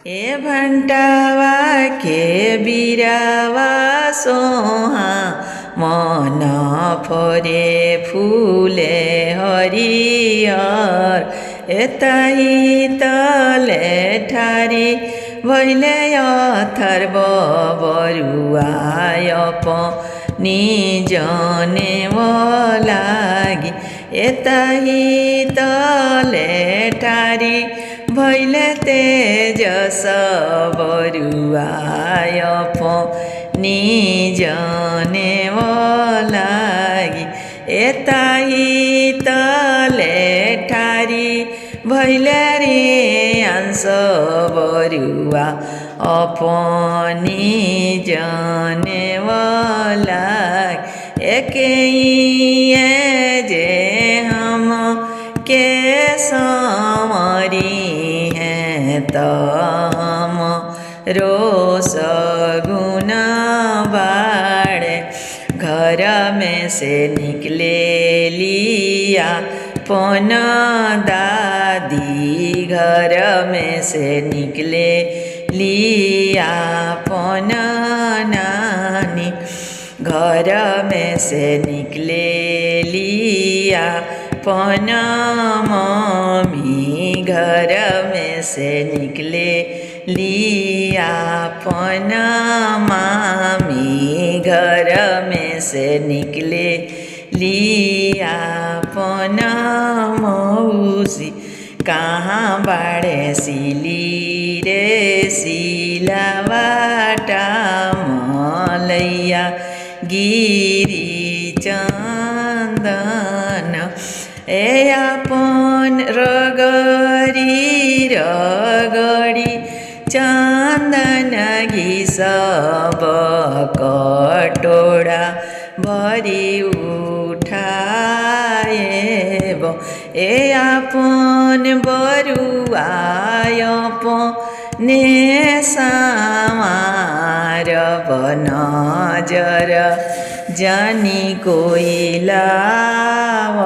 ए भंटावा के बिरावा सोहा मन फरे फूले हरियर एताही तले ठारी भैले अथर्व बरुआय निजने लागि एताही तले ठारी भैले तेजस बरुआय निजने लागि एताही तले ठारी भैले रे अंश बरुआ अपनी जाने वाला एके जे हम के समरी हैं तो हम रोस गुण बाड़े घर में से निकले लिया पन दादी घर में से निकले लिया पन नानी घर में से निकले लिया पन मम्मी घर में से निकले लिया पन मामी घर में से निकले लिया पन मौसी कहाँ बाड़े सिली रे सिलावाटा मलैया गिरी चंदन ए अपन रगरी रगड़ी चंदन घिसब कटोरा भरी उठाएब ए अपन बरुआय ने समार नजर जानी कोई लाव